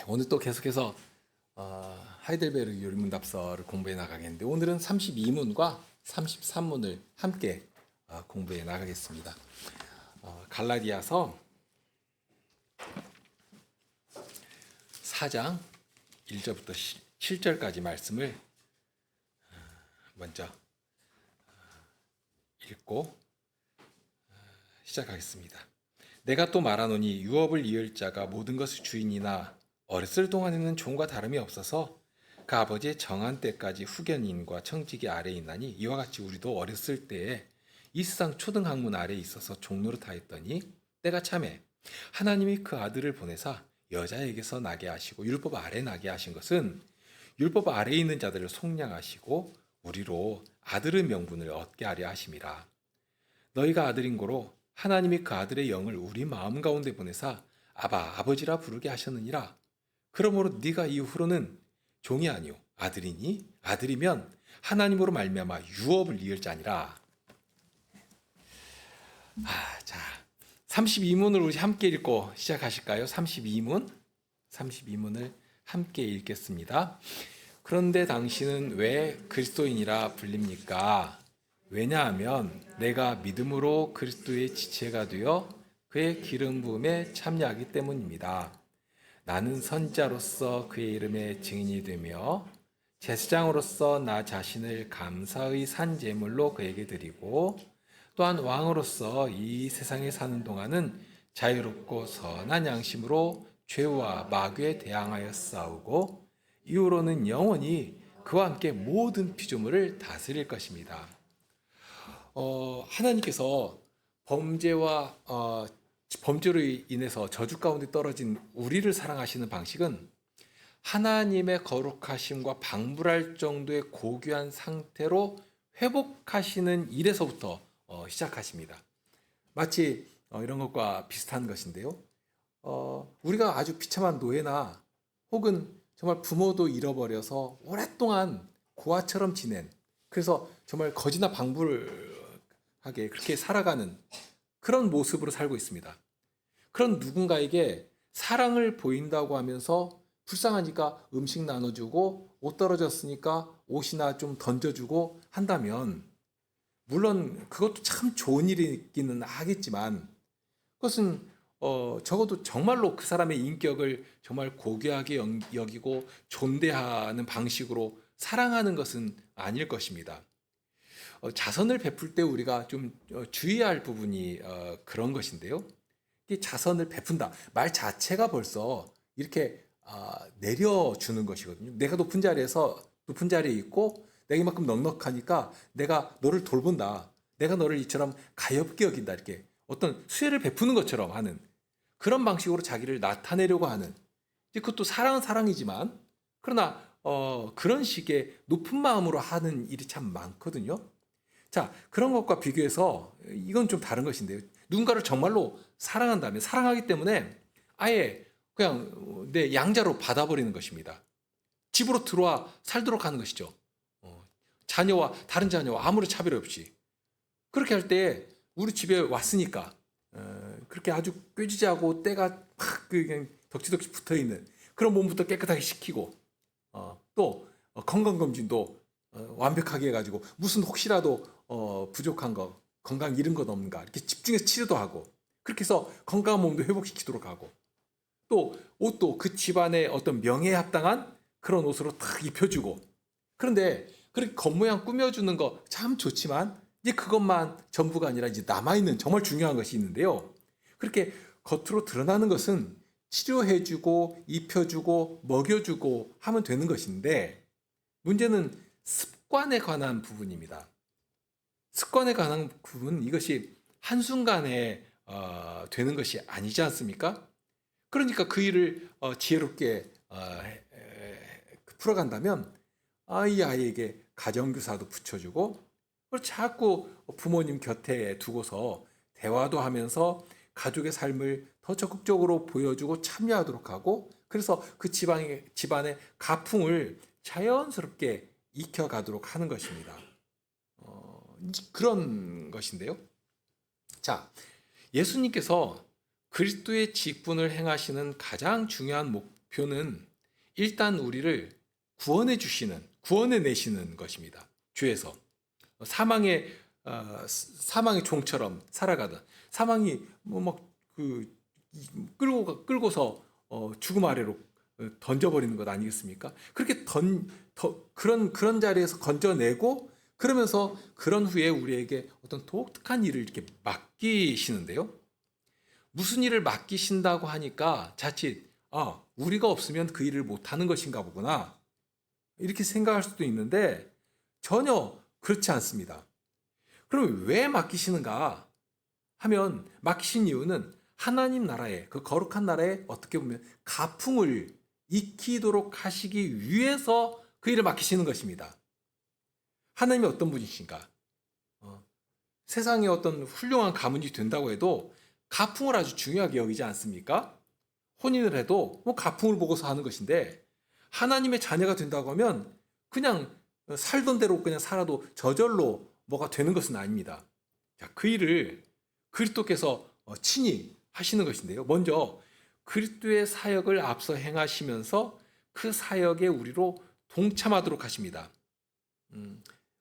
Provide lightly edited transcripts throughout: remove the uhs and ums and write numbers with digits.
오늘 또 계속해서 하이델베르그 요리문답서를 공부해 나가겠는데 오늘은 32문과 33문을 함께 공부해 나가겠습니다. 갈라디아서 4장 1절부터 7절까지 말씀을 먼저 읽고 시작하겠습니다. 내가 또 말하노니 유업을 이을 자가 모든 것의 주인이나 어렸을 동안에는 종과 다름이 없어서 그 아버지의 정한 때까지 후견인과 청지기 아래에 있나니 이와 같이 우리도 어렸을 때에 이 세상 초등학문 아래에 있어서 종노릇하였더니 때가 참에 하나님이 그 아들을 보내사 여자에게서 나게 하시고 율법 아래 나게 하신 것은 율법 아래에 있는 자들을 속량하시고 우리로 아들의 명분을 얻게 하려 하심이라. 너희가 아들인 고로 하나님이 그 아들의 영을 우리 마음 가운데 보내사 아바 아버지라 부르게 하셨느니라. 그러므로 네가 이후로는 종이 아니요 아들이니 아들이면 하나님으로 말미암아 유업을 이을 자니라. 자, 32문을 우리 함께 읽고 시작하실까요? 32문을 함께 읽겠습니다. 그런데 당신은 왜 그리스도인이라 불립니까? 왜냐하면 내가 믿음으로 그리스도의 지체가 되어 그의 기름 부음에 참여하기 때문입니다. 나는 선자로서 그의 이름에 증인이 되며 제사장으로서 나 자신을 감사의 산 제물로 그에게 드리고 또한 왕으로서 이 세상에 사는 동안은 자유롭고 선한 양심으로 죄와 마귀에 대항하여 싸우고 이후로는 영원히 그와 함께 모든 피조물을 다스릴 것입니다. 하나님께서 범죄와 범죄로 인해서 저주 가운데 떨어진 우리를 사랑하시는 방식은 하나님의 거룩하심과 방불할 정도의 고귀한 상태로 회복하시는 일에서부터 시작하십니다. 마치 이런 것과 비슷한 것인데요. 우리가 아주 비참한 노예나 혹은 정말 부모도 잃어버려서 오랫동안 고아처럼 지낸, 그래서 정말 거지나 방불하게 그렇게 살아가는 그런 모습으로 살고 있습니다. 그런 누군가에게 사랑을 보인다고 하면서 불쌍하니까 음식 나눠주고 옷 떨어졌으니까 옷이나 좀 던져주고 한다면 물론 그것도 참 좋은 일이기는 하겠지만 그것은 적어도 정말로 그 사람의 인격을 정말 고귀하게 여기고 존대하는 방식으로 사랑하는 것은 아닐 것입니다. 자선을 베풀 때 우리가 좀 주의할 부분이 그런 것인데요. 이 자선을 베푼다. 말 자체가 벌써 이렇게 내려주는 것이거든요. 내가 높은 자리에 있고 내가 이만큼 넉넉하니까 내가 너를 돌본다. 내가 너를 이처럼 가엾게 여긴다. 이렇게 어떤 수혜를 베푸는 것처럼 하는 그런 방식으로 자기를 나타내려고 하는, 그것도 사랑은 사랑이지만 그러나 그런 식의 높은 마음으로 하는 일이 참 많거든요. 자, 그런 것과 비교해서 이건 좀 다른 것인데요. 누군가를 정말로 사랑한다면 사랑하기 때문에 아예 그냥 내 양자로 받아버리는 것입니다. 집으로 들어와 살도록 하는 것이죠. 자녀와 다른 자녀와 아무런 차별 없이 그렇게 할 때 우리 집에 왔으니까 그렇게 아주 꾀지지하고 때가 막 그냥 덕지덕지 붙어있는 그런 몸부터 깨끗하게 씻기고 또 건강검진도 완벽하게 해가지고 무슨 혹시라도 부족한 거 건강 잃은 것 없는가 이렇게 집중해서 치료도 하고 그렇게 해서 건강한 몸도 회복시키도록 하고 또 옷도 그 집안의 어떤 명예에 합당한 그런 옷으로 탁 입혀주고 그런데 그렇게 겉모양 꾸며주는 거 참 좋지만 이제 그것만 전부가 아니라 이제 남아있는 정말 중요한 것이 있는데요. 그렇게 겉으로 드러나는 것은 치료해주고 입혀주고 먹여주고 하면 되는 것인데 문제는 습관에 관한 부분입니다. 습관에 관한 부분은 이것이 한순간에 되는 것이 아니지 않습니까? 그러니까 그 일을 지혜롭게 풀어간다면 이 아이에게 가정교사도 붙여주고 그리고 자꾸 부모님 곁에 두고서 대화도 하면서 가족의 삶을 더 적극적으로 보여주고 참여하도록 하고 그래서 그 집안의 가풍을 자연스럽게 익혀가도록 하는 것입니다. 그런 것인데요. 자, 예수님께서 그리스도의 직분을 행하시는 가장 중요한 목표는 일단 우리를 구원해 내시는 것입니다. 죄에서 사망의 종처럼 살아가던 사망이 끌고서 죽음 아래로 던져버리는 것 아니겠습니까? 그렇게 그런 자리에서 건져내고 그러면서 그런 후에 우리에게 어떤 독특한 일을 이렇게 맡기시는데요. 무슨 일을 맡기신다고 하니까 자칫 우리가 없으면 그 일을 못하는 것인가 보구나 이렇게 생각할 수도 있는데 전혀 그렇지 않습니다. 그럼 왜 맡기시는가 하면 맡기신 이유는 하나님 나라에 그 거룩한 나라에 어떻게 보면 가풍을 익히도록 하시기 위해서 그 일을 맡기시는 것입니다. 하나님이 어떤 분이신가? 세상에 어떤 훌륭한 가문이 된다고 해도 가풍을 아주 중요하게 여기지 않습니까? 혼인을 해도 가풍을 보고서 하는 것인데 하나님의 자녀가 된다고 하면 그냥 살던 대로 그냥 살아도 저절로 뭐가 되는 것은 아닙니다. 자, 그 일을 그리스도께서 친히 하시는 것인데요. 먼저 그리스도의 사역을 앞서 행하시면서 그 사역에 우리로 동참하도록 하십니다.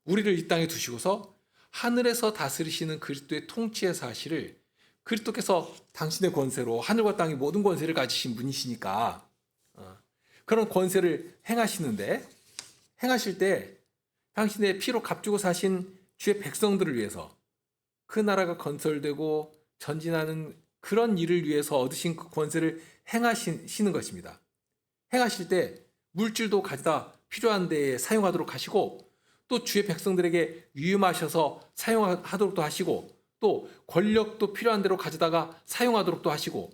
우리를 이 땅에 두시고서 하늘에서 다스리시는 그리스도의 통치의 사실을 그리스도께서 당신의 권세로 하늘과 땅의 모든 권세를 가지신 분이시니까 그런 권세를 행하실 때 당신의 피로 값주고 사신 주의 백성들을 위해서 그 나라가 건설되고 전진하는 그런 일을 위해서 얻으신 그 권세를 행하시는 것입니다. 행하실 때 물질도 가져다 필요한 데에 사용하도록 하시고 또 주의 백성들에게 유임하셔서 사용하도록도 하시고 또 권력도 필요한 대로 가져다가 사용하도록도 하시고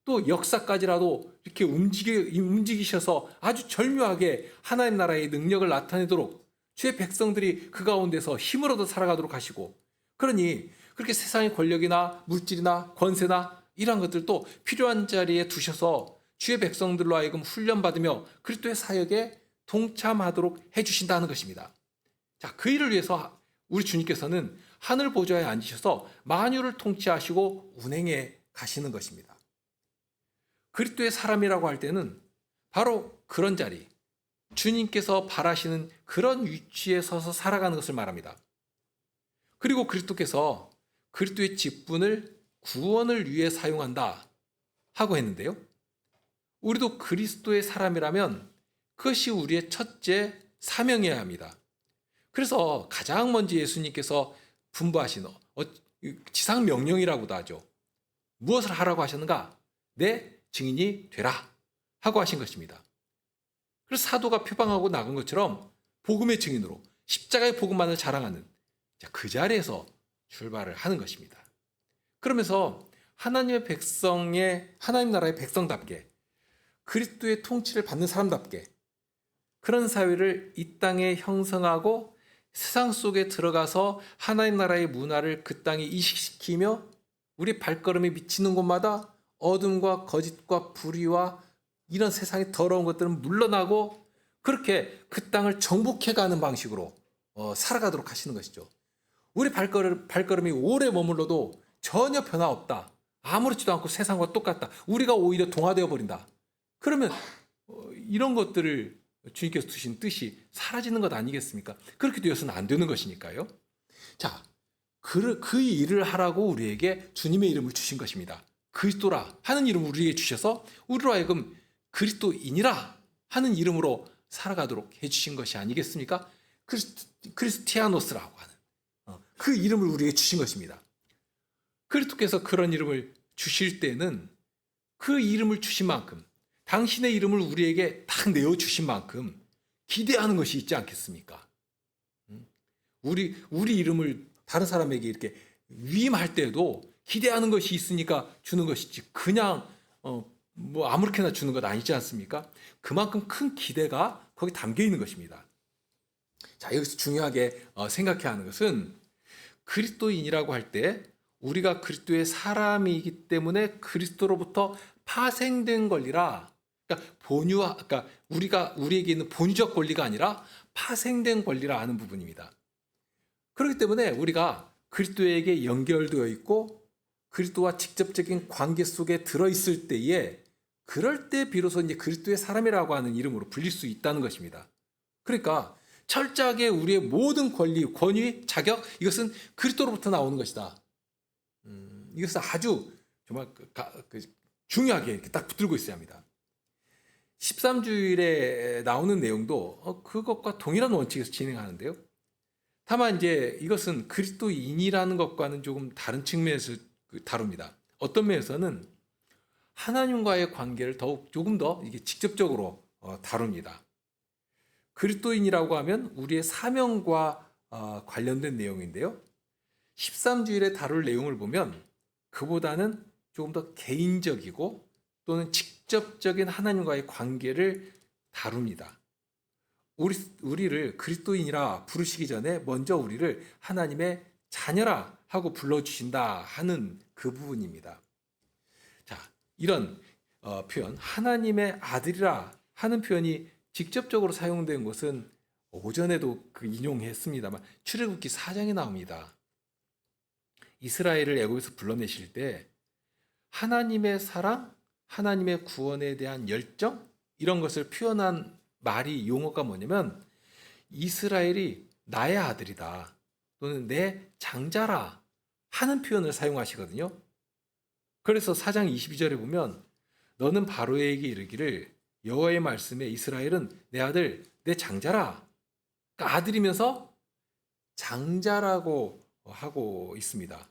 또 역사까지라도 이렇게 움직이셔서 아주 절묘하게 하나님 나라의 능력을 나타내도록 주의 백성들이 그 가운데서 힘을 얻어 살아가도록 하시고 그러니 그렇게 세상의 권력이나 물질이나 권세나 이러한 것들도 필요한 자리에 두셔서 주의 백성들로 하여금 훈련받으며 그리스도의 사역에 동참하도록 해주신다는 것입니다. 자, 그 일을 위해서 우리 주님께서는 하늘 보좌에 앉으셔서 만유를 통치하시고 운행해 가시는 것입니다. 그리스도의 사람이라고 할 때는 바로 그런 자리, 주님께서 바라시는 그런 위치에 서서 살아가는 것을 말합니다. 그리고 그리스도께서 그리스도의 직분을 구원을 위해 사용한다 하고 했는데요. 우리도 그리스도의 사람이라면 그것이 우리의 첫째 사명이어야 합니다. 그래서 가장 먼저 예수님께서 분부하신 지상 명령이라고도 하죠. 무엇을 하라고 하셨는가? 내 증인이 되라 하고 하신 것입니다. 그래서 사도가 표방하고 나간 것처럼 복음의 증인으로 십자가의 복음만을 자랑하는 그 자리에서 출발을 하는 것입니다. 그러면서 하나님 나라의 백성답게 그리스도의 통치를 받는 사람답게 그런 사회를 이 땅에 형성하고 세상 속에 들어가서 하나님 나라의 문화를 그 땅에 이식시키며 우리 발걸음이 미치는 곳마다 어둠과 거짓과 불의와 이런 세상의 더러운 것들은 물러나고 그렇게 그 땅을 정복해가는 방식으로 살아가도록 하시는 것이죠. 우리 발걸음이 오래 머물러도 전혀 변화 없다. 아무렇지도 않고 세상과 똑같다. 우리가 오히려 동화되어 버린다. 그러면 이런 것들을 주님께서 두신 뜻이 사라지는 것 아니겠습니까? 그렇게 되어서는 안 되는 것이니까요. 자, 그 일을 하라고 우리에게 주님의 이름을 주신 것입니다. 그리스도라 하는 이름을 우리에게 주셔서 우리로 하여금 그리스도인이라 하는 이름으로 살아가도록 해주신 것이 아니겠습니까? 크리스티아노스라고 하는 그 이름을 우리에게 주신 것입니다. 그리스도께서 그런 이름을 주실 때는 그 이름을 주신 만큼 당신의 이름을 우리에게 딱 내어주신 만큼 기대하는 것이 있지 않겠습니까? 우리 이름을 다른 사람에게 이렇게 위임할 때도 기대하는 것이 있으니까 주는 것이지 그냥 아무렇게나 주는 것 아니지 않습니까? 그만큼 큰 기대가 거기 담겨 있는 것입니다. 자, 여기서 중요하게 생각해야 하는 것은 그리스도인이라고 할 때 우리가 그리스도의 사람이기 때문에 그리스도로부터 파생된 권리라, 그러니까 우리에게 있는 본유적 권리가 아니라 파생된 권리라 하는 부분입니다. 그렇기 때문에 우리가 그리스도에게 연결되어 있고 그리스도와 직접적인 관계 속에 들어있을 때에 그럴 때 비로소 이제 그리스도의 사람이라고 하는 이름으로 불릴 수 있다는 것입니다. 그러니까 철저하게 우리의 모든 권리, 권위, 자격 이것은 그리스도로부터 나오는 것이다. 이것은 아주 정말 중요하게 이렇게 딱 붙들고 있어야 합니다. 13주일에 나오는 내용도 그것과 동일한 원칙에서 진행하는데요. 다만 이제 이것은 그리스도인이라는 것과는 조금 다른 측면에서 다룹니다. 어떤 면에서는 하나님과의 관계를 조금 더 이게 직접적으로 다룹니다. 그리스도인이라고 하면 우리의 사명과 관련된 내용인데요. 13주일에 다룰 내용을 보면 그보다는 조금 더 개인적이고 또는 직접적인 하나님과의 관계를 다룹니다. 우리를 그리스도인이라 부르시기 전에 먼저 우리를 하나님의 자녀라 하고 불러주신다 하는 그 부분입니다. 자, 이런 표현, 하나님의 아들이라 하는 표현이 직접적으로 사용된 것은 오전에도 인용했습니다만 출애굽기 4장에 나옵니다. 이스라엘을 애굽에서 불러내실 때 하나님의 사랑, 하나님의 구원에 대한 열정 이런 것을 표현한 말이 용어가 뭐냐면 이스라엘이 나의 아들이다 또는 내 장자라 하는 표현을 사용하시거든요. 그래서 4장 22절에 보면 너는 바로에게 이르기를 여호와의 말씀에 이스라엘은 내 아들 내 장자라, 그러니까 아들이면서 장자라고 하고 있습니다.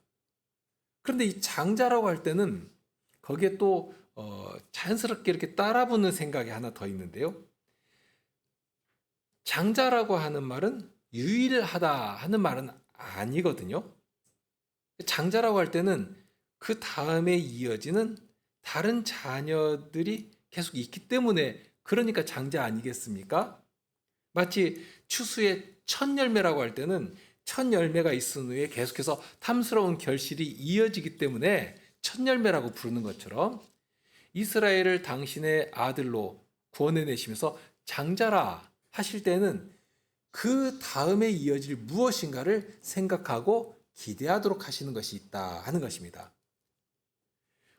그런데 이 장자라고 할 때는 거기에 또 자연스럽게 이렇게 따라붙는 생각이 하나 더 있는데요. 장자라고 하는 말은 유일하다 하는 말은 아니거든요. 장자라고 할 때는 그 다음에 이어지는 다른 자녀들이 계속 있기 때문에 그러니까 장자 아니겠습니까? 마치 추수의 첫 열매라고 할 때는 첫 열매가 있은 후에 계속해서 탐스러운 결실이 이어지기 때문에 첫 열매라고 부르는 것처럼 이스라엘을 당신의 아들로 구원해 내시면서 장자라 하실 때는 그 다음에 이어질 무엇인가를 생각하고 기대하도록 하시는 것이 있다 하는 것입니다.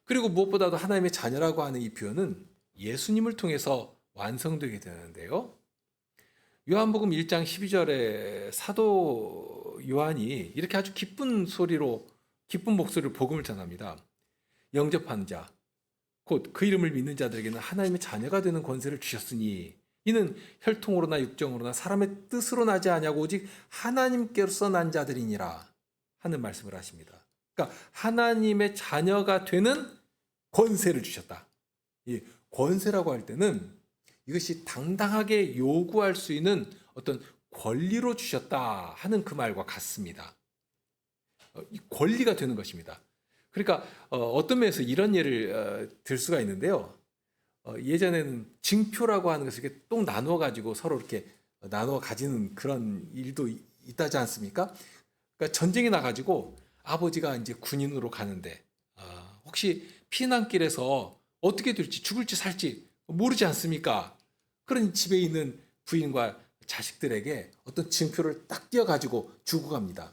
그리고 무엇보다도 하나님의 자녀라고 하는 이 표현은 예수님을 통해서 완성되게 되는데요. 요한복음 1장 12절에 사도 요한이 이렇게 아주 기쁜 목소리로 복음을 전합니다. 영접하는 자, 곧 그 이름을 믿는 자들에게는 하나님의 자녀가 되는 권세를 주셨으니 이는 혈통으로나 육정으로나 사람의 뜻으로 나지 아니하고 오직 하나님께로서 난 자들이니라 하는 말씀을 하십니다. 그러니까 하나님의 자녀가 되는 권세를 주셨다. 이 권세라고 할 때는 이것이 당당하게 요구할 수 있는 어떤 권리로 주셨다 하는 그 말과 같습니다. 이 권리가 되는 것입니다. 그러니까 어떤 면에서 이런 예를 들 수가 있는데요. 예전에는 징표라고 하는 것을 이렇게 똥 나누어 가지고 서로 이렇게 나누어 가지는 그런 일도 있다지 않습니까? 그러니까 전쟁에 나가지고 아버지가 이제 군인으로 가는데 혹시 피난길에서 어떻게 될지 죽을지 살지 모르지 않습니까? 그런 집에 있는 부인과 자식들에게 어떤 징표를 딱 띄어가지고 주고 갑니다.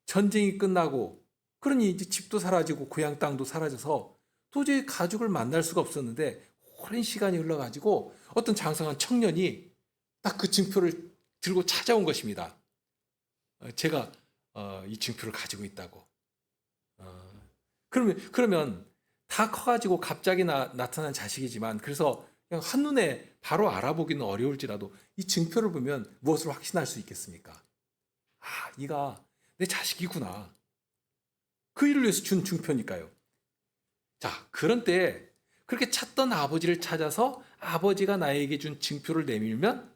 전쟁이 끝나고 그러니 이제 집도 사라지고 고향 땅도 사라져서 도저히 가족을 만날 수가 없었는데 오랜 시간이 흘러가지고 어떤 장성한 청년이 딱 그 징표를 들고 찾아온 것입니다. 제가 이 징표를 가지고 있다고. 그러면 다 커가지고 갑자기 나타난 자식이지만 그래서 그냥 한눈에 바로 알아보기는 어려울지라도 이 징표를 보면 무엇을 확신할 수 있겠습니까? 이가 내 자식이구나. 그 일을 위해서 준 징표니까요. 자, 그런 때 그렇게 찾던 아버지를 찾아서 아버지가 나에게 준 징표를 내밀면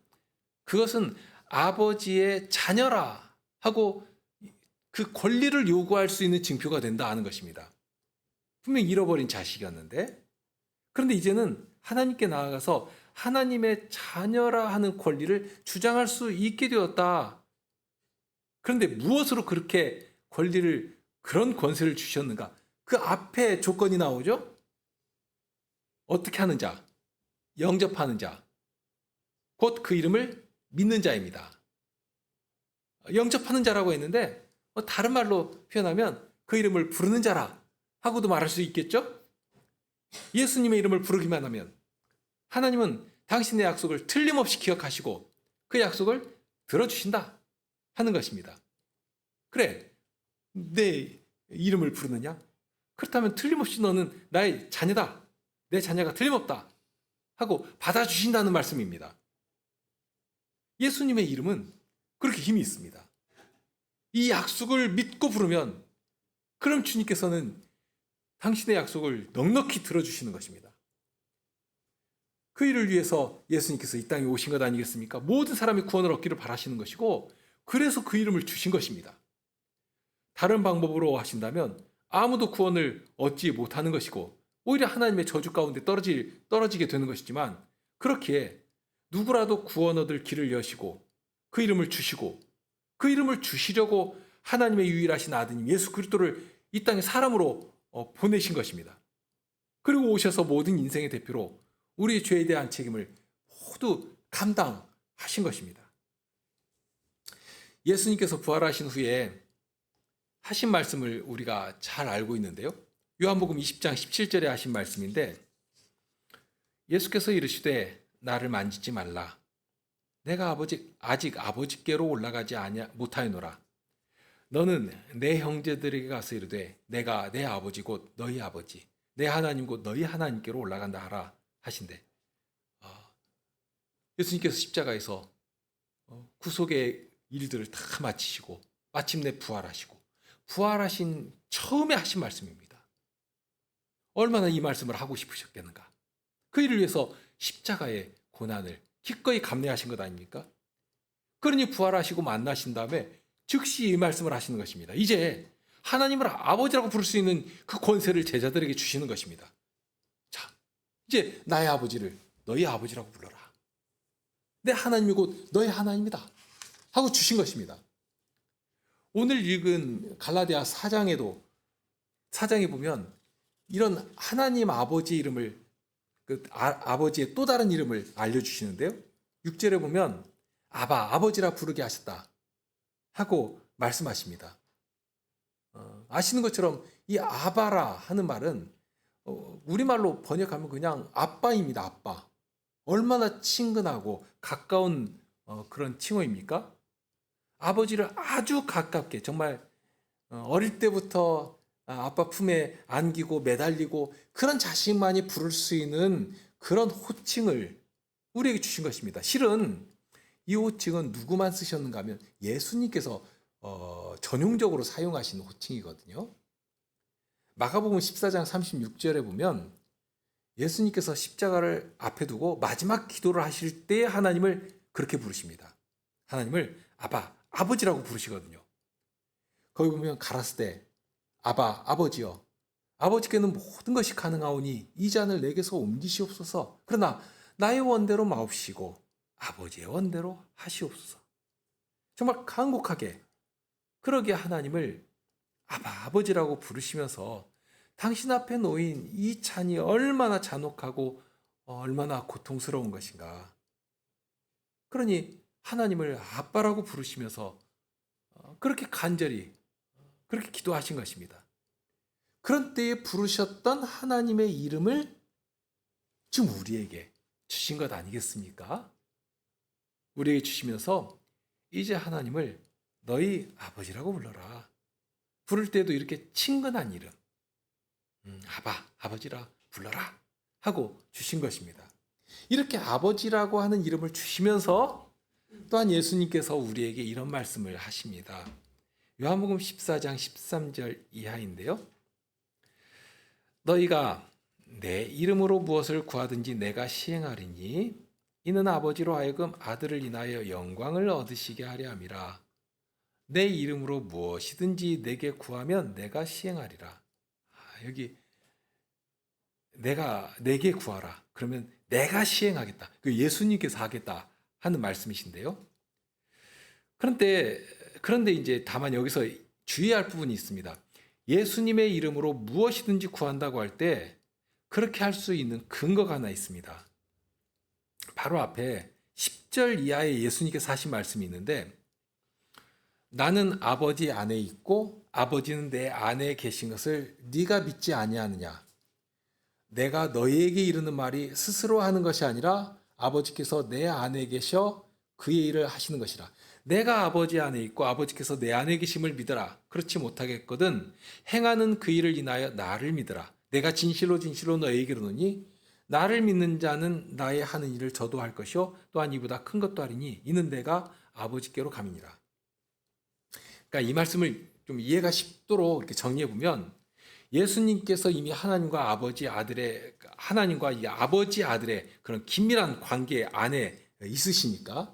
그것은 아버지의 자녀라 하고 그 권리를 요구할 수 있는 징표가 된다 하는 것입니다. 분명히 잃어버린 자식이었는데 그런데 이제는 하나님께 나아가서 하나님의 자녀라 하는 권리를 주장할 수 있게 되었다. 그런데 무엇으로 그렇게 그런 권세를 주셨는가? 그 앞에 조건이 나오죠? 어떻게 하는 자, 영접하는 자, 곧 그 이름을 믿는 자입니다. 영접하는 자라고 했는데 다른 말로 표현하면 그 이름을 부르는 자라 하고도 말할 수 있겠죠? 예수님의 이름을 부르기만 하면 하나님은 당신의 약속을 틀림없이 기억하시고 그 약속을 들어주신다 하는 것입니다. 그래, 내 이름을 부르느냐? 그렇다면 틀림없이 너는 나의 자녀다. 내 자녀가 틀림없다 하고 받아주신다는 말씀입니다. 예수님의 이름은 그렇게 힘이 있습니다. 이 약속을 믿고 부르면 그럼 주님께서는 당신의 약속을 넉넉히 들어주시는 것입니다. 그 일을 위해서 예수님께서 이 땅에 오신 것 아니겠습니까? 모든 사람이 구원을 얻기를 바라시는 것이고 그래서 그 이름을 주신 것입니다. 다른 방법으로 하신다면 아무도 구원을 얻지 못하는 것이고 오히려 하나님의 저주 가운데 떨어지게 되는 것이지만 그렇기에 누구라도 구원 얻을 길을 여시고 그 이름을 주시고 그 이름을 주시려고 하나님의 유일하신 아드님 예수 그리스도를 이 땅에 사람으로 보내신 것입니다. 그리고 오셔서 모든 인생의 대표로 우리의 죄에 대한 책임을 모두 감당하신 것입니다. 예수님께서 부활하신 후에 하신 말씀을 우리가 잘 알고 있는데요. 요한복음 20장 17절에 하신 말씀인데 예수께서 이르시되 나를 만지지 말라. 내가 아직 아버지께로 올라가지 못하였노라. 너는 내 형제들에게 가서 이르되 내가 내 아버지 곧 너희 아버지 내 하나님 곧 너희 하나님께로 올라간다 하라 하신대. 예수님께서 십자가에서 구속의 일들을 다 마치시고 마침내 부활하신 처음에 하신 말씀입니다. 얼마나 이 말씀을 하고 싶으셨겠는가. 그 일을 위해서 십자가의 고난을 기꺼이 감내하신 것 아닙니까? 그러니 부활하시고 만나신 다음에 즉시 이 말씀을 하시는 것입니다. 이제 하나님을 아버지라고 부를 수 있는 그 권세를 제자들에게 주시는 것입니다. 자, 이제 나의 아버지를 너희 아버지라고 불러라. 내 하나님이 곧 너의 하나님이다 하고 주신 것입니다. 오늘 읽은 갈라디아 4장에 보면 이런 하나님 아버지 이름을 아버지의 또 다른 이름을 알려주시는데요. 6절에 보면 아버지라 부르게 하셨다 하고 말씀하십니다. 아시는 것처럼 이 아바라 하는 말은 우리말로 번역하면 그냥 아빠입니다. 아빠. 얼마나 친근하고 가까운 그런 칭호입니까? 아버지를 아주 가깝게 정말 어릴 때부터 아빠 품에 안기고 매달리고 그런 자식만이 부를 수 있는 그런 호칭을 우리에게 주신 것입니다. 실은 이 호칭은 누구만 쓰셨는가 하면 예수님께서 전용적으로 사용하신 호칭이거든요. 마가복음 14장 36절에 보면 예수님께서 십자가를 앞에 두고 마지막 기도를 하실 때 하나님을 그렇게 부르십니다. 하나님을 아버지라고 부르시거든요. 거기 보면 가라스대 아버지여 아버지께는 모든 것이 가능하오니 이 잔을 내게서 옮기시옵소서. 그러나 나의 원대로 마옵시고 아버지의 원대로 하시옵소서. 정말 간곡하게 그러게 하나님을 아버지라고 부르시면서 당신 앞에 놓인 이 잔이 얼마나 잔혹하고 얼마나 고통스러운 것인가. 그러니 하나님을 아빠라고 부르시면서 그렇게 간절히 그렇게 기도하신 것입니다. 그런 때에 부르셨던 하나님의 이름을 지금 우리에게 주신 것 아니겠습니까? 우리에게 주시면서 이제 하나님을 너희 아버지라고 불러라. 부를 때도 이렇게 친근한 이름 아버지라 불러라 하고 주신 것입니다. 이렇게 아버지라고 하는 이름을 주시면서 또한 예수님께서 우리에게 이런 말씀을 하십니다. 요한복음 14장 13절 이하인데요. 너희가 내 이름으로 무엇을 구하든지 내가 시행하리니 이는 아버지로 하여금 아들을 인하여 영광을 얻으시게 하려 함이라. 내 이름으로 무엇이든지 내게 구하면 내가 시행하리라. 여기 내게 구하라. 그러면 내가 시행하겠다. 그 예수님께서 하겠다 하는 말씀이신데요. 그런데 이제 다만 여기서 주의할 부분이 있습니다. 예수님의 이름으로 무엇이든지 구한다고 할 때 그렇게 할 수 있는 근거가 하나 있습니다. 바로 앞에 10절 이하에 예수님께서 하신 말씀이 있는데 나는 아버지 안에 있고 아버지는 내 안에 계신 것을 네가 믿지 아니하느냐. 내가 너희에게 이르는 말이 스스로 하는 것이 아니라 아버지께서 내 안에 계셔 그의 일을 하시는 것이라. 내가 아버지 안에 있고 아버지께서 내 안에 계심을 믿어라. 그렇지 못하겠거든 행하는 그 일을 인하여 나를 믿어라. 내가 진실로 진실로 너희에게 이르노니 나를 믿는 자는 나의 하는 일을 저도 할 것이요 또한 이보다 큰 것도 하리니 이는 내가 아버지께로 감이니라. 그러니까 이 말씀을 좀 이해가 쉽도록 이렇게 정리해 보면 예수님께서 이미 하나님과 이 아버지 아들의 그런 긴밀한 관계 안에 있으시니까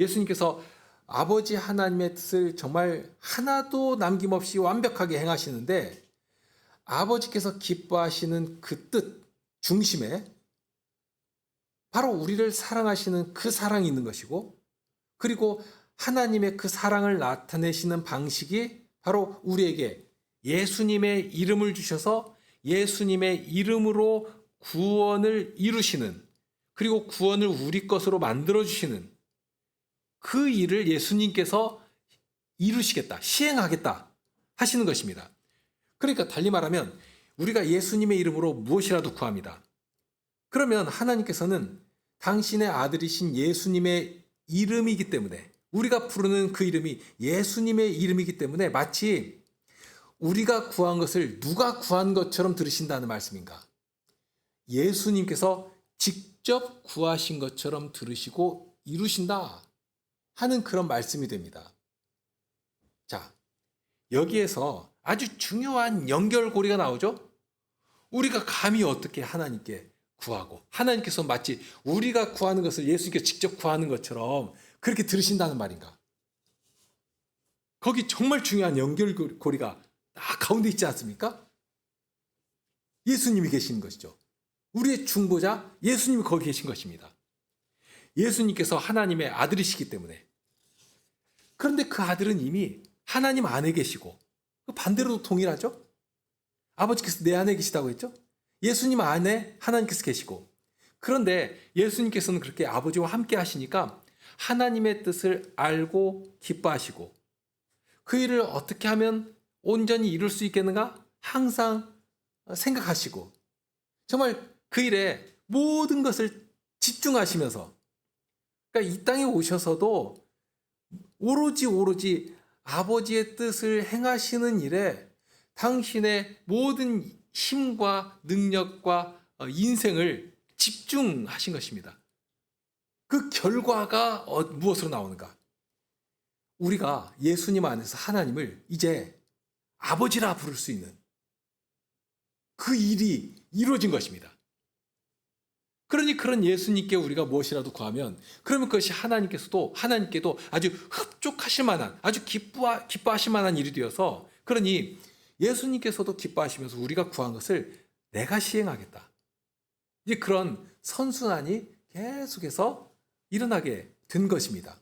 예수님께서 아버지 하나님의 뜻을 정말 하나도 남김없이 완벽하게 행하시는데 아버지께서 기뻐하시는 그 뜻 중심에 바로 우리를 사랑하시는 그 사랑이 있는 것이고 그리고 하나님의 그 사랑을 나타내시는 방식이 바로 우리에게 예수님의 이름을 주셔서 예수님의 이름으로 구원을 이루시는 그리고 구원을 우리 것으로 만들어 주시는 그 일을 예수님께서 이루시겠다, 시행하겠다 하시는 것입니다. 그러니까 달리 말하면 우리가 예수님의 이름으로 무엇이라도 구합니다. 그러면 하나님께서는 당신의 아들이신 예수님의 이름이기 때문에 우리가 부르는 그 이름이 예수님의 이름이기 때문에 마치 우리가 구한 것을 누가 구한 것처럼 들으신다는 말씀인가? 예수님께서 직접 구하신 것처럼 들으시고 이루신다 하는 그런 말씀이 됩니다. 자, 여기에서 아주 중요한 연결고리가 나오죠? 우리가 감히 어떻게 하나님께 구하고 하나님께서 마치 우리가 구하는 것을 예수님께 직접 구하는 것처럼 그렇게 들으신다는 말인가? 거기 정말 중요한 연결고리가 딱 가운데 있지 않습니까? 예수님이 계시는 것이죠. 우리의 중보자 예수님이 거기 계신 것입니다. 예수님께서 하나님의 아들이시기 때문에. 그런데 그 아들은 이미 하나님 안에 계시고 반대로도 동일하죠? 아버지께서 내 안에 계시다고 했죠? 예수님 안에 하나님께서 계시고 그런데 예수님께서는 그렇게 아버지와 함께 하시니까 하나님의 뜻을 알고 기뻐하시고 그 일을 어떻게 하면 온전히 이룰 수 있겠는가? 항상 생각하시고 정말 그 일에 모든 것을 집중하시면서 그러니까 이 땅에 오셔서도 오로지 아버지의 뜻을 행하시는 일에 당신의 모든 힘과 능력과 인생을 집중하신 것입니다. 그 결과가 무엇으로 나오는가? 우리가 예수님 안에서 하나님을 이제 아버지라 부를 수 있는 그 일이 이루어진 것입니다. 그러니 그런 예수님께 우리가 무엇이라도 구하면 그러면 그것이 하나님께도 아주 흡족하실 만한 아주 기뻐하실 만한 일이 되어서 그러니 예수님께서도 기뻐하시면서 우리가 구한 것을 내가 시행하겠다. 이제 그런 선순환이 계속해서 일어나게 된 것입니다.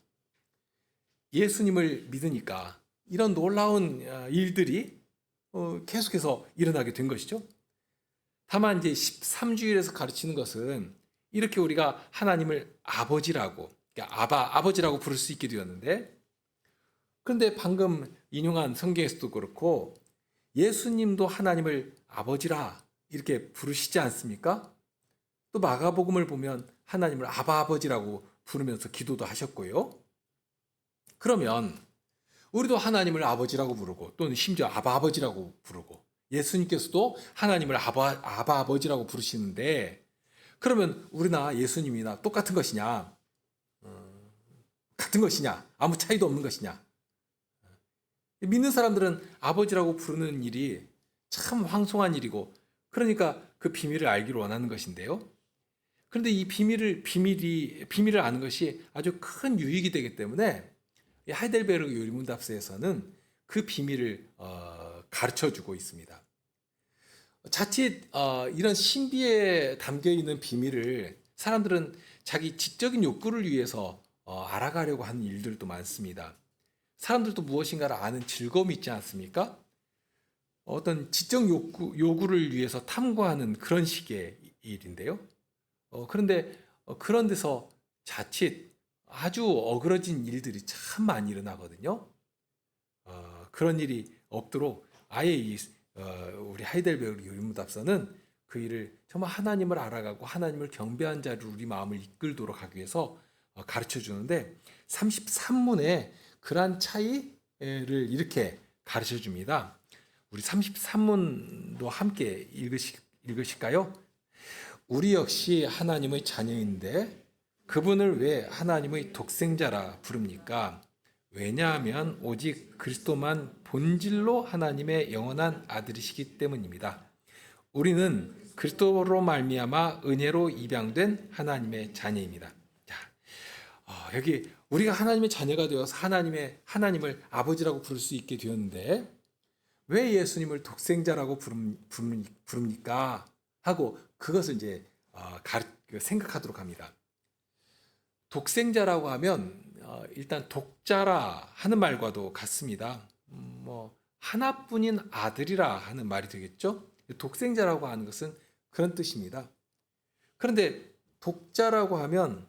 예수님을 믿으니까 이런 놀라운 일들이 계속해서 일어나게 된 것이죠. 다만 이제 13주일에서 가르치는 것은 이렇게 우리가 하나님을 아버지라고, 그러니까 아버지라고 부를 수 있게 되었는데, 그런데 방금 인용한 성경에서도 그렇고 예수님도 하나님을 아버지라 이렇게 부르시지 않습니까? 또 마가복음을 보면 하나님을 아버지라고 부르면서 기도도 하셨고요. 그러면 우리도 하나님을 아버지라고 부르고 또는 심지어 아버지라고 부르고 예수님께서도 하나님을 아버지라고 부르시는데 그러면 우리나 예수님이나 똑같은 것이냐? 같은 것이냐? 아무 차이도 없는 것이냐? 믿는 사람들은 아버지라고 부르는 일이 참 황송한 일이고 그러니까 그 비밀을 알기를 원하는 것인데요. 그런데 이 비밀을 아는 것이 아주 큰 유익이 되기 때문에 하이델베르그 요리문답서에서는 그 비밀을 가르쳐주고 있습니다. 자칫 이런 신비에 담겨 있는 비밀을 사람들은 자기 지적인 욕구를 위해서 알아가려고 하는 일들도 많습니다. 사람들도 무엇인가를 아는 즐거움이 있지 않습니까? 어떤 지적 요구를 위해서 탐구하는 그런 식의 일인데요. 그런데 그런 데서 자칫 아주 어그러진 일들이 참 많이 일어나거든요. 그런 일이 없도록 아예 우리 하이델베르그 요리문답서는 그 일을 정말 하나님을 알아가고 하나님을 경배한 자로 우리 마음을 이끌도록 하기 위해서 가르쳐 주는데 33문에 그러한 차이를 이렇게 가르쳐 줍니다. 우리 33문도 함께 읽으실까요? 우리 역시 하나님의 자녀인데 그분을 왜 하나님의 독생자라 부릅니까? 왜냐하면 오직 그리스도만 본질로 하나님의 영원한 아들이시기 때문입니다. 우리는 그리스도로 말미암아 은혜로 입양된 하나님의 자녀입니다. 자, 여기 우리가 하나님의 자녀가 되어서 하나님을 아버지라고 부를 수 있게 되었는데 왜 예수님을 독생자라고 부릅니까? 하고 그것을 이제 생각하도록 합니다. 독생자라고 하면 일단 독자라 하는 말과도 같습니다. 하나뿐인 아들이라 하는 말이 되겠죠? 독생자라고 하는 것은 그런 뜻입니다. 그런데 독자라고 하면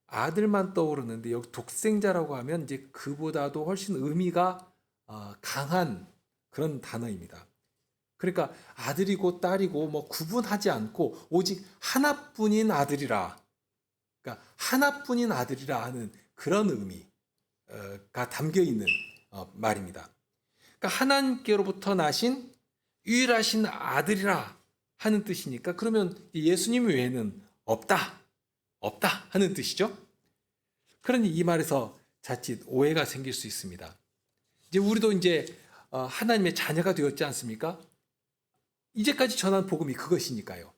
아들만 떠오르는데 여기 독생자라고 하면 이제 그보다도 훨씬 의미가 강한 그런 단어입니다. 그러니까 아들이고 딸이고 구분하지 않고 오직 하나뿐인 아들이라, 그러니까 하나뿐인 아들이라 하는 그런 의미가 담겨 있는 말입니다. 그러니까 하나님께로부터 나신 유일하신 아들이라 하는 뜻이니까 그러면 예수님 외에는 없다 하는 뜻이죠. 그러니 이 말에서 자칫 오해가 생길 수 있습니다. 이제 우리도 이제 하나님의 자녀가 되었지 않습니까? 이제까지 전한 복음이 그것이니까요.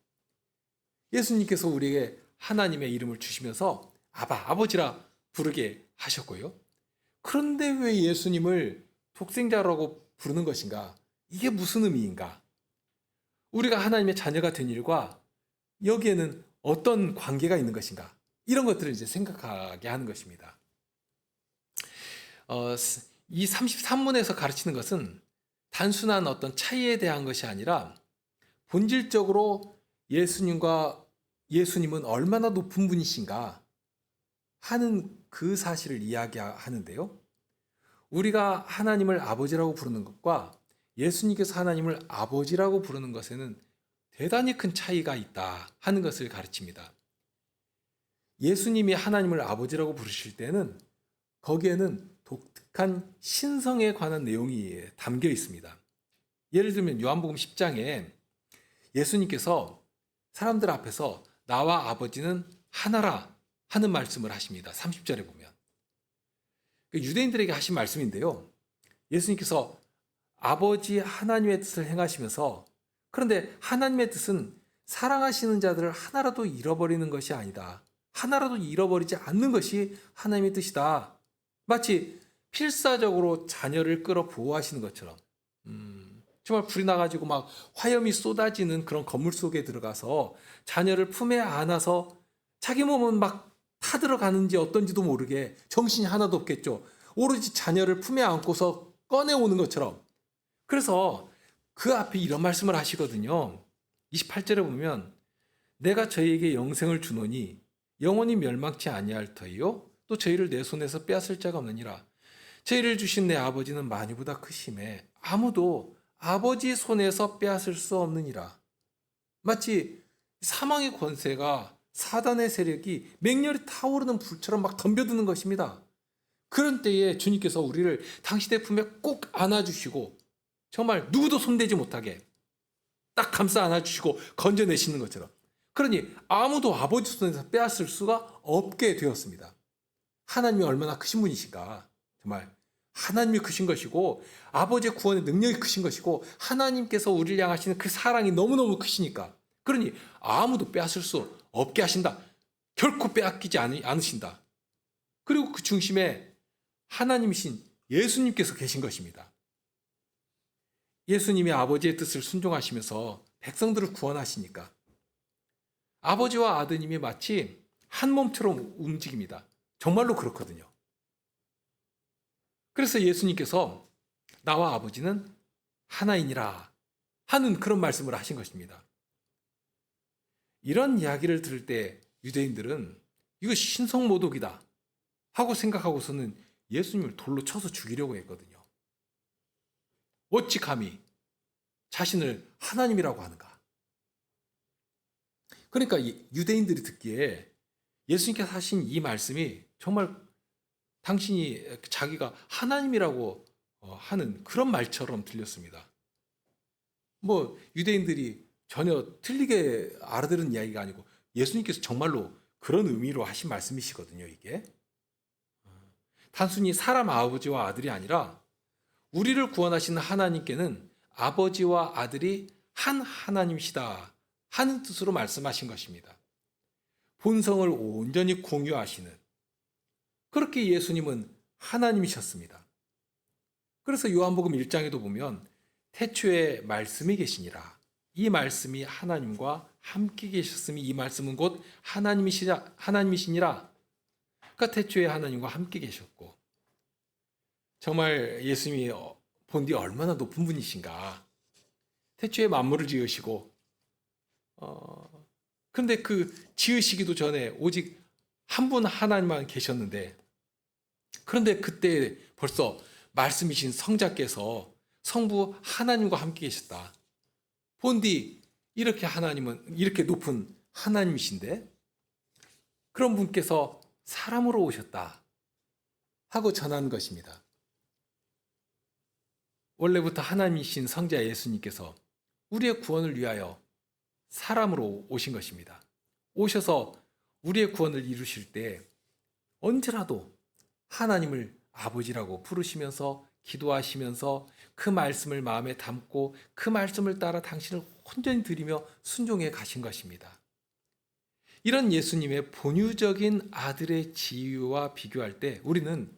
예수님께서 우리에게 하나님의 이름을 주시면서 아버지라 부르게 하셨고요. 그런데 왜 예수님을 독생자라고 부르는 것인가? 이게 무슨 의미인가? 우리가 하나님의 자녀가 된 일과 여기에는 어떤 관계가 있는 것인가? 이런 것들을 이제 생각하게 하는 것입니다. 이 33문에서 가르치는 것은 단순한 어떤 차이에 대한 것이 아니라 본질적으로 예수님은 얼마나 높은 분이신가 하는 그 사실을 이야기하는데요. 우리가 하나님을 아버지라고 부르는 것과 예수님께서 하나님을 아버지라고 부르는 것에는 대단히 큰 차이가 있다 하는 것을 가르칩니다. 예수님이 하나님을 아버지라고 부르실 때는 거기에는 독특한 신성에 관한 내용이 담겨 있습니다. 예를 들면 요한복음 10장에 예수님께서 사람들 앞에서 나와 아버지는 하나라 하는 말씀을 하십니다. 30절에 보면. 유대인들에게 하신 말씀인데요. 예수님께서 아버지 하나님의 뜻을 행하시면서 그런데 하나님의 뜻은 사랑하시는 자들을 하나라도 잃어버리는 것이 아니다. 하나라도 잃어버리지 않는 것이 하나님의 뜻이다. 마치 필사적으로 자녀를 끌어 보호하시는 것처럼 정말 불이 나가지고 막 화염이 쏟아지는 그런 건물 속에 들어가서 자녀를 품에 안아서 자기 몸은 막 타들어가는지 어떤지도 모르게 정신이 하나도 없겠죠. 오로지 자녀를 품에 안고서 꺼내오는 것처럼. 그래서 그 앞에 이런 말씀을 하시거든요. 28절에 보면 내가 저희에게 영생을 주노니 영원히 멸망치 아니할 터이요 또 저희를 내 손에서 빼앗을 자가 없느니라. 저희를 주신 내 아버지는 만유보다 크심에 아무도 아버지 손에서 빼앗을 수 없느니라. 마치 사망의 권세가 사단의 세력이 맹렬히 타오르는 불처럼 막 덤벼드는 것입니다. 그런 때에 주님께서 우리를 당신의 품에 꼭 안아주시고 정말 누구도 손대지 못하게 딱 감싸 안아주시고 건져내시는 것처럼, 그러니 아무도 아버지 손에서 빼앗을 수가 없게 되었습니다. 하나님이 얼마나 크신 분이신가. 정말 하나님이 크신 것이고 아버지의 구원의 능력이 크신 것이고 하나님께서 우리를 향하시는 그 사랑이 너무너무 크시니까, 그러니 아무도 빼앗을 수 없게 하신다. 결코 빼앗기지 않으신다. 그리고 그 중심에 하나님이신 예수님께서 계신 것입니다. 예수님이 아버지의 뜻을 순종하시면서 백성들을 구원하시니까 아버지와 아드님이 마치 한 몸처럼 움직입니다. 정말로 그렇거든요. 그래서 예수님께서 나와 아버지는 하나이니라 하는 그런 말씀을 하신 것입니다. 이런 이야기를 들을 때 유대인들은 이거 신성모독이다 하고 생각하고서는 예수님을 돌로 쳐서 죽이려고 했거든요. 어찌 감히 자신을 하나님이라고 하는가? 그러니까 유대인들이 듣기에 예수님께서 하신 이 말씀이 정말 당신이 자기가 하나님이라고 하는 그런 말처럼 들렸습니다. 뭐 유대인들이 전혀 틀리게 알아들은 이야기가 아니고 예수님께서 정말로 그런 의미로 하신 말씀이시거든요, 이게. 단순히 사람 아버지와 아들이 아니라 우리를 구원하시는 하나님께는 아버지와 아들이 한 하나님이시다 하는 뜻으로 말씀하신 것입니다. 본성을 온전히 공유하시는, 그렇게 예수님은 하나님이셨습니다. 그래서 요한복음 1장에도 보면 태초에 말씀이 계시니라. 이 말씀이 하나님과 함께 계셨으니 이 말씀은 곧 하나님이시니라. 그러니까 태초에 하나님과 함께 계셨고, 정말 예수님이 본 뒤 얼마나 높은 분이신가. 태초에 만물을 지으시고, 그런데 그 지으시기도 전에 오직 한 분 하나님만 계셨는데, 그런데 그때 벌써 말씀이신 성자께서 성부 하나님과 함께 계셨다. 본디 이렇게 하나님은 이렇게 높은 하나님이신데 그런 분께서 사람으로 오셨다 하고 전하는 것입니다. 원래부터 하나님이신 성자 예수님께서 우리의 구원을 위하여 사람으로 오신 것입니다. 오셔서 우리의 구원을 이루실 때 언제라도 하나님을 아버지라고 부르시면서 기도하시면서 그 말씀을 마음에 담고 그 말씀을 따라 당신을 온전히 드리며 순종해 가신 것입니다. 이런 예수님의 본유적인 아들의 지위와 비교할 때 우리는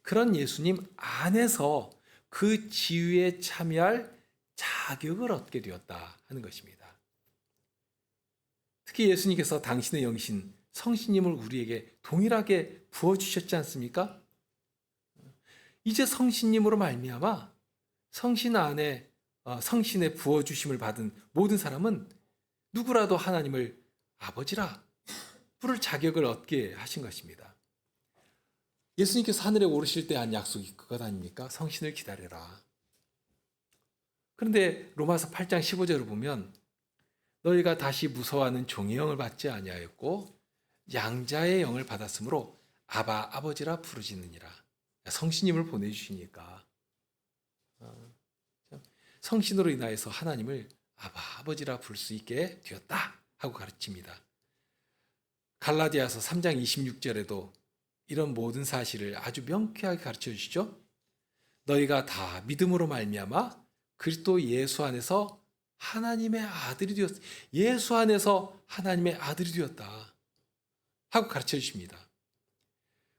그런 예수님 안에서 그 지위에 참여할 자격을 얻게 되었다 하는 것입니다. 특히 예수님께서 당신의 영신 성신님을 우리에게 동일하게 부어주셨지 않습니까? 이제 성신님으로 말미암아 성신 안에 성신의 부어주심을 받은 모든 사람은 누구라도 하나님을 아버지라 부를 자격을 얻게 하신 것입니다. 예수님께서 하늘에 오르실 때 한 약속이 그것 아닙니까? 성신을 기다려라. 그런데 로마서 8장 15절을 보면 너희가 다시 무서워하는 종의 영을 받지 아니하였고 양자의 영을 받았으므로 아바 아버지라 부르짖느니라. 성신님을 보내주시니까 성신으로 인하여서 하나님을 아바 아버지라 부를 수 있게 되었다 하고 가르칩니다. 갈라디아서 3장 26절에도 이런 모든 사실을 아주 명쾌하게 가르쳐 주시죠. 너희가 다 믿음으로 말미암아 그리스도 예수 안에서 하나님의 아들이 되었다. 예수 안에서 하나님의 아들이 되었다 하고 가르쳐 주십니다.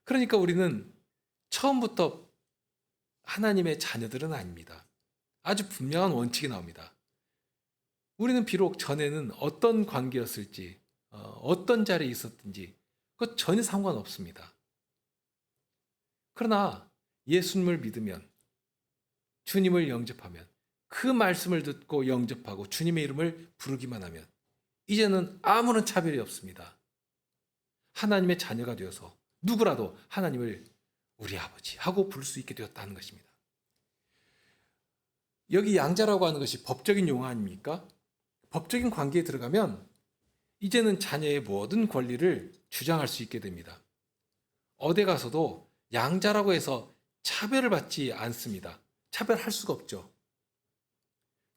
그러니까 우리는 처음부터 하나님의 자녀들은 아닙니다. 아주 분명한 원칙이 나옵니다. 우리는 비록 전에는 어떤 관계였을지, 어떤 자리에 있었든지 그것 전혀 상관없습니다. 그러나 예수님을 믿으면, 주님을 영접하면, 그 말씀을 듣고 영접하고 주님의 이름을 부르기만 하면 이제는 아무런 차별이 없습니다. 하나님의 자녀가 되어서 누구라도 하나님을 우리 아버지 하고 부를 수 있게 되었다는 것입니다. 여기 양자라고 하는 것이 법적인 용어 아닙니까? 법적인 관계에 들어가면 이제는 자녀의 모든 권리를 주장할 수 있게 됩니다. 어디 가서도 양자라고 해서 차별을 받지 않습니다. 차별할 수가 없죠.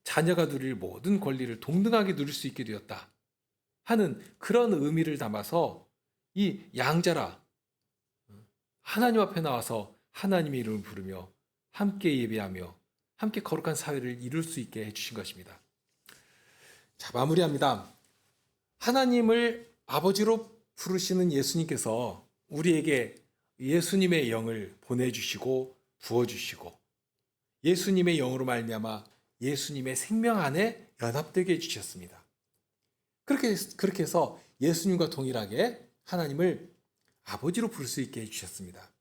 자녀가 누릴 모든 권리를 동등하게 누릴 수 있게 되었다 하는 그런 의미를 담아서 이 양자라, 하나님 앞에 나와서 하나님의 이름을 부르며 함께 예배하며 함께 거룩한 사회를 이룰 수 있게 해주신 것입니다. 자, 마무리합니다. 하나님을 아버지로 부르시는 예수님께서 우리에게 예수님의 영을 보내주시고 부어주시고 예수님의 영으로 말미암아 예수님의 생명 안에 연합되게 해주셨습니다. 그렇게 해서 예수님과 동일하게 하나님을 아버지로 부를 수 있게 해주셨습니다.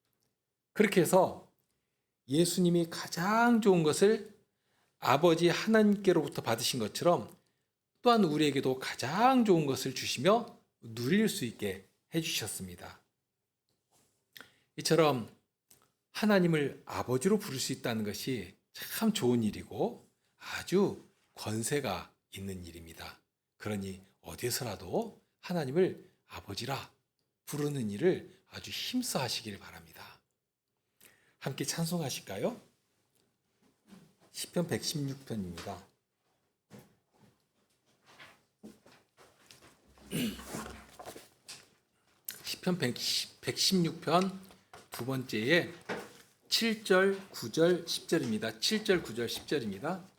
그렇게 해서 예수님이 가장 좋은 것을 아버지 하나님께로부터 받으신 것처럼 또한 우리에게도 가장 좋은 것을 주시며 누릴 수 있게 해주셨습니다. 이처럼 하나님을 아버지로 부를 수 있다는 것이 참 좋은 일이고 아주 권세가 있는 일입니다. 그러니 어디에서라도 하나님을 아버지라 부르는 일을 아주 힘써 하시길 바랍니다. 함께 찬송하실까요? 시편 116편입니다. 시편 116편 두 번째에 7절, 9절, 10절입니다. 7절, 9절, 10절입니다.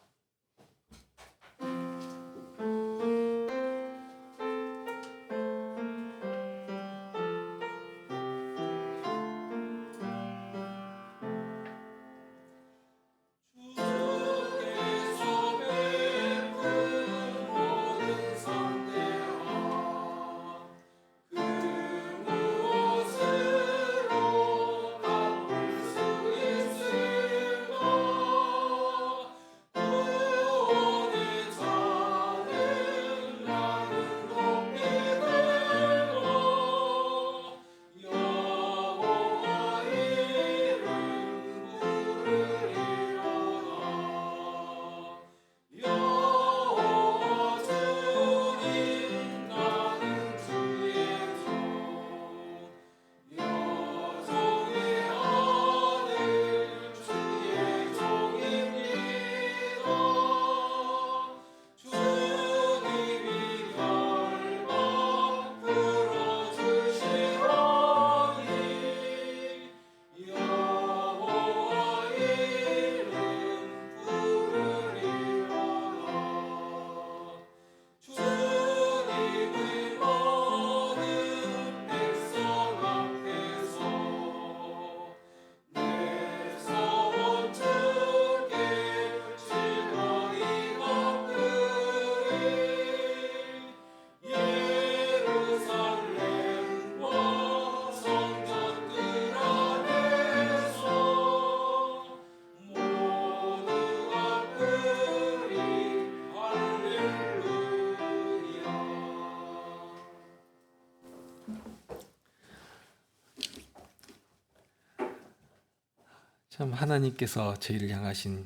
참 하나님께서 저희를 향하신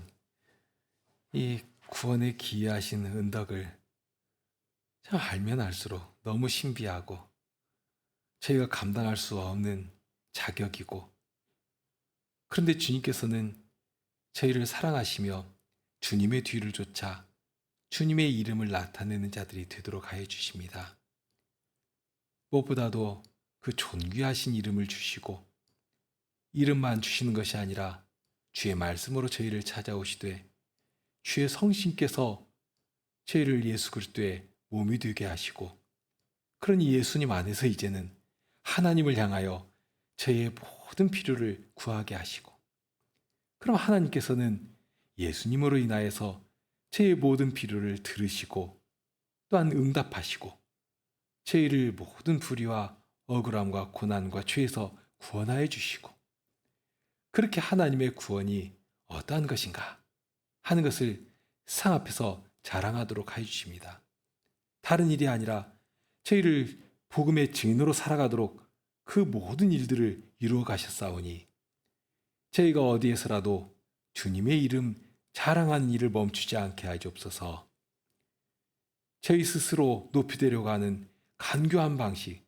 이 구원에 기여하신 은덕을 참 알면 알수록 너무 신비하고 저희가 감당할 수 없는 자격이고, 그런데 주님께서는 저희를 사랑하시며 주님의 뒤를 쫓아 주님의 이름을 나타내는 자들이 되도록 하여 주십니다. 무엇보다도 그 존귀하신 이름을 주시고 이름만 주시는 것이 아니라 주의 말씀으로 저희를 찾아오시되 주의 성신께서 저희를 예수 그리스도의 몸이 되게 하시고, 그러니 예수님 안에서 이제는 하나님을 향하여 저희의 모든 필요를 구하게 하시고, 그럼 하나님께서는 예수님으로 인하여서 저희의 모든 필요를 들으시고 또한 응답하시고 저희를 모든 불의와 억울함과 고난과 죄에서 구원하여 주시고, 그렇게 하나님의 구원이 어떠한 것인가 하는 것을 세상 앞에서 자랑하도록 하여 주십니다. 다른 일이 아니라 저희를 복음의 증인으로 살아가도록 그 모든 일들을 이루어 가셨사오니 저희가 어디에서라도 주님의 이름 자랑하는 일을 멈추지 않게 하옵소서. 저희 스스로 높이되려고 하는 간교한 방식,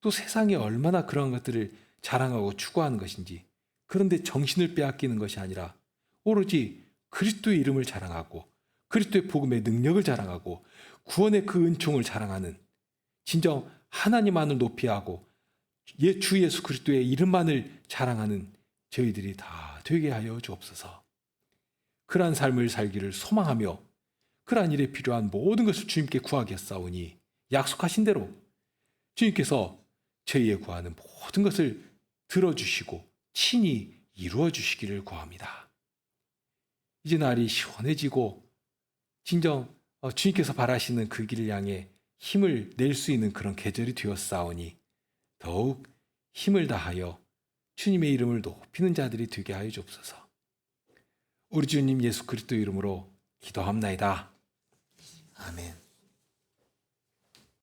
또 세상이 얼마나 그런 것들을 자랑하고 추구하는 것인지, 그런데 정신을 빼앗기는 것이 아니라 오로지 그리스도의 이름을 자랑하고 그리스도의 복음의 능력을 자랑하고 구원의 그 은총을 자랑하는, 진정 하나님만을 높이하고 주 예수 그리스도의 이름만을 자랑하는 저희들이 다 되게 하여 주옵소서. 그러한 삶을 살기를 소망하며 그러한 일에 필요한 모든 것을 주님께 구하겠사오니 약속하신 대로 주님께서 저희의 구하는 모든 것을 들어주시고 친히 이루어 주시기를 구합니다. 이제 날이 시원해지고 진정 주님께서 바라시는 그 길을 향해 힘을 낼 수 있는 그런 계절이 되었사오니 더욱 힘을 다하여 주님의 이름을 높이는 자들이 되게 하여 주옵소서. 우리 주님 예수 그리스도 이름으로 기도합나이다. 아멘.